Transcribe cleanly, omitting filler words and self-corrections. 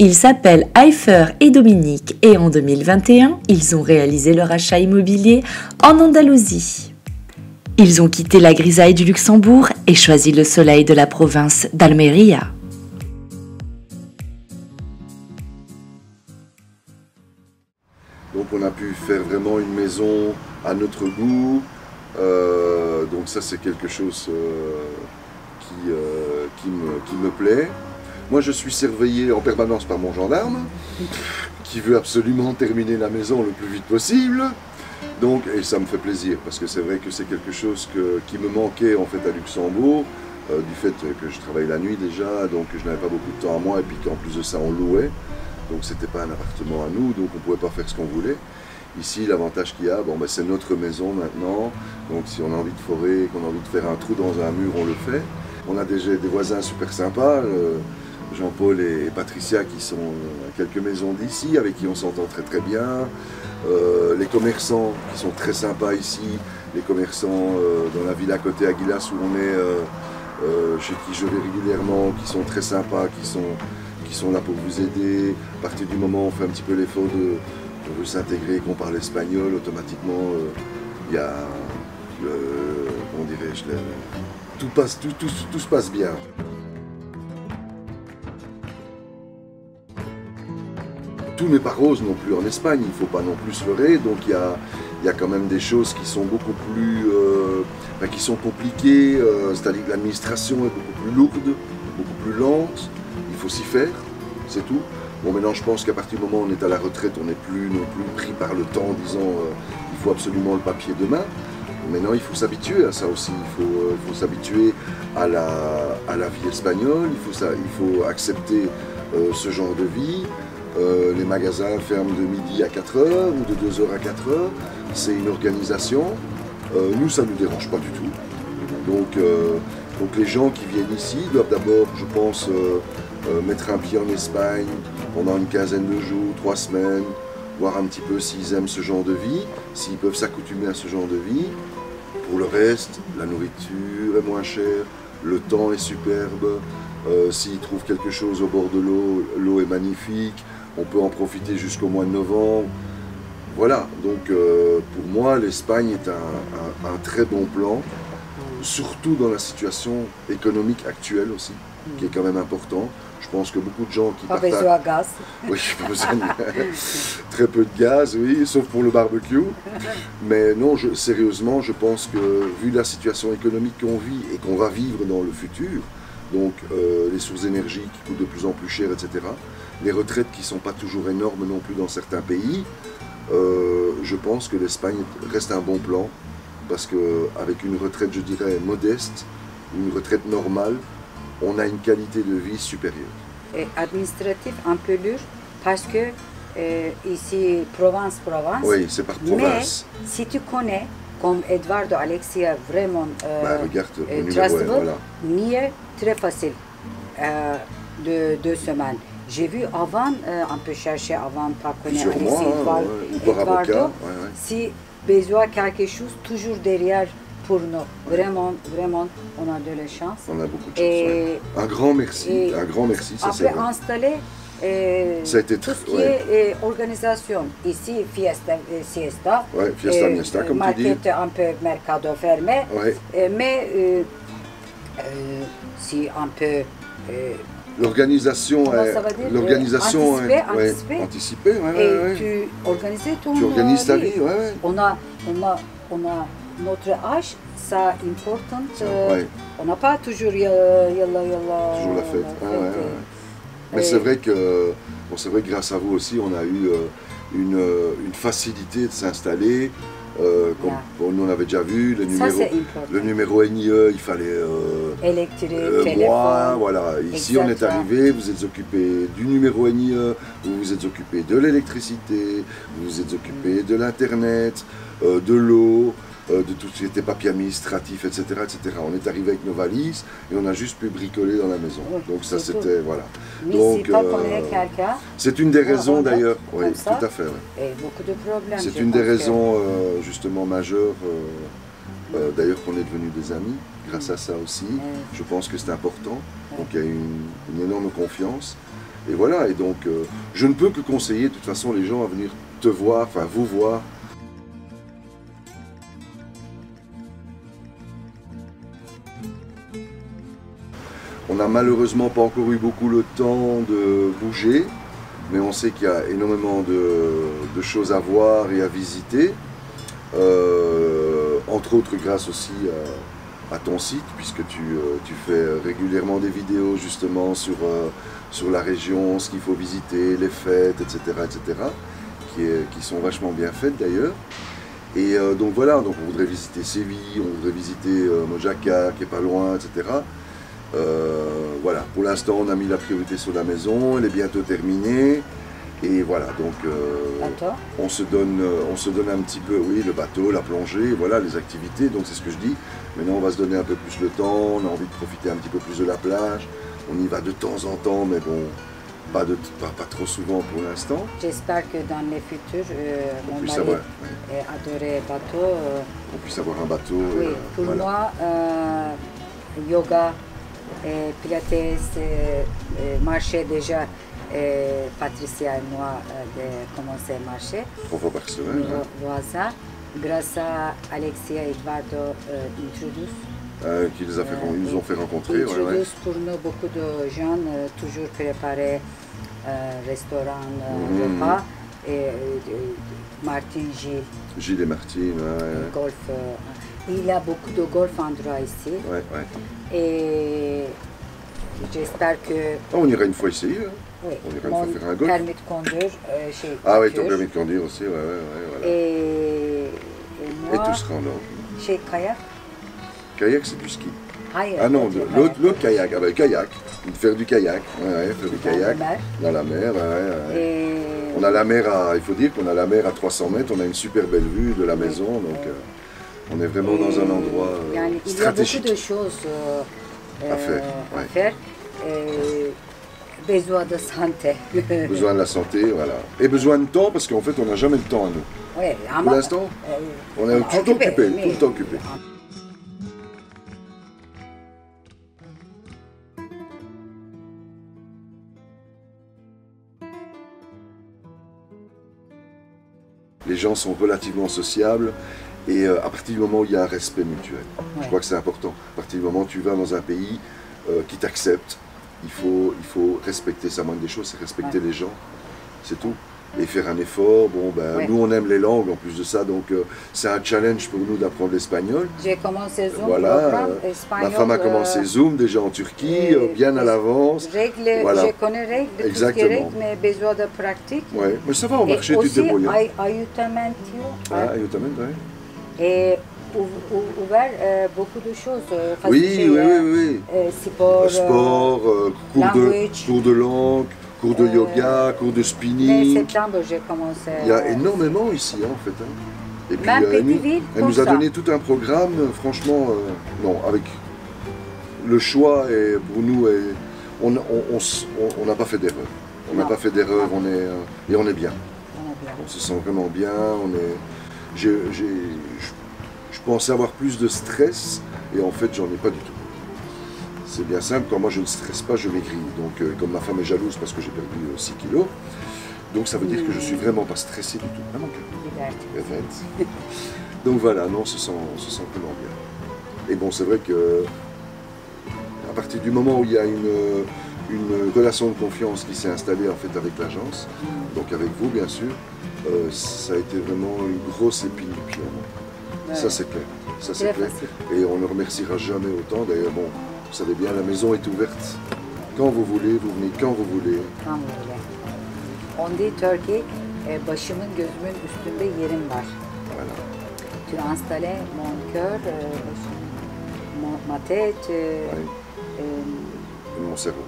Ils s'appellent Ayfer et Dominique et en 2021, ils ont réalisé leur achat immobilier en Andalousie. Ils ont quitté la grisaille du Luxembourg et choisi le soleil de la province d'Almeria. Donc on a pu faire vraiment une maison à notre goût, donc ça c'est quelque chose qui me plaît. Moi je suis surveillé en permanence par mon gendarme, qui veut absolument terminer la maison le plus vite possible. Donc, et ça me fait plaisir, parce que c'est vrai que c'est quelque chose qui me manquait en fait à Luxembourg, du fait que je travaille la nuit déjà, donc je n'avais pas beaucoup de temps à moi, et puis qu'en plus de ça on louait. Donc c'était pas un appartement à nous, donc on pouvait pas faire ce qu'on voulait. Ici, l'avantage qu'il y a, bon, ben, c'est notre maison maintenant, donc si on a envie de forer, qu'on a envie de faire un trou dans un mur, on le fait. On a déjà des voisins super sympas, Jean-Paul et Patricia qui sont à quelques maisons d'ici, avec qui on s'entend très très bien. Les commerçants qui sont très sympas ici, les commerçants dans la ville à côté, à Guilas, où on est, chez qui je vais régulièrement, qui sont très sympas, qui sont là pour vous aider. À partir du moment où on fait un petit peu l'effort de s'intégrer, qu'on parle espagnol, automatiquement, il y a, comment dirais-je, tout se passe bien. Tout n'est pas rose non plus en Espagne, il ne faut pas non plus se leurrer, donc il y a quand même des choses qui sont beaucoup plus, qui sont compliquées, c'est-à-dire que l'administration est beaucoup plus lourde, beaucoup plus lente, il faut s'y faire, c'est tout. Bon, maintenant je pense qu'à partir du moment où on est à la retraite, on n'est plus non plus pris par le temps en disant il faut absolument le papier demain. Maintenant il faut s'habituer à ça aussi, il faut s'habituer à la vie espagnole, il faut accepter ce genre de vie. Les magasins ferment de midi à 4h ou de 2h à 4h, c'est une organisation. Nous, ça ne nous dérange pas du tout. Donc les gens qui viennent ici doivent d'abord, je pense, mettre un pied en Espagne pendant une quinzaine de jours, 3 semaines, voir un petit peu s'ils aiment ce genre de vie, s'ils peuvent s'accoutumer à ce genre de vie. Pour le reste, la nourriture est moins chère, le temps est superbe, s'ils trouvent quelque chose au bord de l'eau, l'eau est magnifique. On peut en profiter jusqu'au mois de novembre. Voilà, donc pour moi, l'Espagne est un très bon plan, surtout dans la situation économique actuelle aussi, qui est quand même important. Je pense que beaucoup de gens qui partagent... Pas besoin de gaz. Oui, pas besoin de... très peu de gaz, oui, sauf pour le barbecue. Mais non, sérieusement, je pense que vu la situation économique qu'on vit et qu'on va vivre dans le futur, donc les sources d'énergie qui coûtent de plus en plus cher, etc., les retraites qui ne sont pas toujours énormes non plus dans certains pays, je pense que l'Espagne reste un bon plan, parce qu'avec une retraite, je dirais, modeste, une retraite normale, on a une qualité de vie supérieure. Et administratif un peu lourd, parce que ici, province. Oui, c'est par province. Mais si tu connais, comme Eduardo Alexia, vraiment regarde, trustable, voilà. mieux, très facile, de 2 semaines. J'ai vu avant, on peut chercher avant par connaître Eduardo, si besoin de quelque chose, toujours derrière pour nous. Vraiment, on a de la chance. On a beaucoup de chance. Et un grand merci, ça c'est vrai. Après installer, ça a été tout ce qui est organisation. Ici, Fiesta, Siesta. Oui, Fiesta, Miesta, comme tu dis. Market un peu mercado fermé. Mais si un peu... L'organisation est anticipée. Et tu organises ton Tu organises ta vie, On a notre âge, c'est important. On n'a pas toujours toujours la fête. Mais c'est vrai que grâce à vous aussi, on a eu une facilité de s'installer. Comme nous on avait déjà vu, le numéro NIE, il fallait moi, voilà. Ici on est arrivé, vous êtes occupé du numéro NIE, vous vous êtes occupé de l'électricité, vous vous êtes occupé de l'internet, de l'eau, de tout ce qui était papier administratif, etc., etc. On est arrivé avec nos valises et on a juste pu bricoler dans la maison. Donc ça c'était, voilà. Donc c'est une des raisons d'ailleurs, oui, tout à fait. Et beaucoup de problèmes. C'est une des raisons justement majeures, d'ailleurs qu'on est devenus des amis, grâce à ça aussi. Je pense que c'est important. Donc il y a une énorme confiance. Et voilà, et donc je ne peux que conseiller de toute façon les gens à venir te voir, enfin vous voir. On n'a malheureusement pas encore eu beaucoup le temps de bouger, mais on sait qu'il y a énormément de choses à voir et à visiter. Entre autres grâce aussi à ton site, puisque tu fais régulièrement des vidéos justement sur la région, ce qu'il faut visiter, les fêtes, etc., qui sont vachement bien faites d'ailleurs. Et donc voilà, donc on voudrait visiter Séville, on voudrait visiter Mojaca, qui est pas loin, etc. Voilà, pour l'instant on a mis la priorité sur la maison, elle est bientôt terminée. Et voilà, donc on se donne un petit peu, oui, le bateau, la plongée, voilà, les activités, donc c'est ce que je dis. Maintenant on va se donner un peu plus le temps, on a envie de profiter un petit peu plus de la plage. On y va de temps en temps, mais bon, pas trop souvent pour l'instant. J'espère que dans les futurs, mon mari adorait bateau. On puisse avoir un bateau. Oui, pour voilà. Moi, yoga, pilates, marcher déjà. Patricia et moi de commencer à marcher. Pour vos personnels. Voisins, grâce à Alexia et Eduardo qui nous ont fait rencontrer. Pour nous, beaucoup de jeunes, toujours préparer restaurant, repas. Et Martin Gilles. Gilles et Martine, golf. Il y a beaucoup de golf endroits ici. Et j'espère que... on ira une fois essayer. Oui, on ira une fois faire un golf. Permis de conduire chez Ah oui, ton permis de conduire aussi, voilà. Et moi, et tout sera en ordre. Chez kayak. Kayak, c'est du ski. Ah non, l'autre kayak, kayak, faire du kayak, faire du kayak dans la mer. Et... On a la mer il faut dire qu'on a la mer à 300 mètres, on a une super belle vue de la maison, donc on est vraiment dans un endroit stratégique. Il y a beaucoup de choses à faire. Besoin de santé. Besoin de la santé, voilà. Et besoin de temps, parce qu'en fait, on n'a jamais le temps à nous. Oui, pour l'instant, on est tout le temps occupé. Les gens sont relativement sociables et à partir du moment où il y a un respect mutuel, je crois que c'est important. À partir du moment où tu vas dans un pays qui t'accepte, il faut respecter ça. Moindre des choses, c'est respecter les gens, c'est tout. Et faire un effort. Bon, nous on aime les langues en plus de ça, donc c'est un challenge pour nous d'apprendre l'espagnol. J'ai commencé Zoom, voilà, ma femme a commencé Zoom déjà en Turquie, bien à l'avance. Voilà. Je connais règles, exactement. Règles, mais besoin de pratique. Oui, mais ça va au marché, tu te débrouilles. Ayuntamiento, et ouvert beaucoup de choses. Oui. Sport, cours de langue, cours de yoga, cours de spinning. En septembre, j'ai commencé. Il y a énormément ici, en fait. Et puis, elle nous a donné tout un programme, franchement, non, avec le choix, et pour nous, on n'a pas fait d'erreur. On n'a pas fait d'erreur, et on est bien. On se sent vraiment bien, je pensais avoir plus de stress, et en fait, j'en ai pas du tout. C'est bien simple, quand moi je ne stresse pas, je maigris. Donc, comme ma femme est jalouse parce que j'ai perdu 6 kilos, donc ça veut dire que je suis vraiment pas stressé du tout. Vraiment que... Donc voilà, non, on se sent vraiment bien. Et bon, c'est vrai que à partir du moment où il y a une relation de confiance qui s'est installée en fait avec l'agence, donc avec vous bien sûr, ça a été vraiment une grosse épine du pied. Ça c'est clair. Ça c'est clair. Et on ne remerciera jamais autant. D'ailleurs, bon, vous savez bien, la maison est ouverte. Quand vous voulez, vous venez quand vous voulez. Quand vous voulez. On dit Turquie, başımın gözümün üstünde yerim var. Voilà. Tu as installé mon cœur, ma tête, mon cerveau.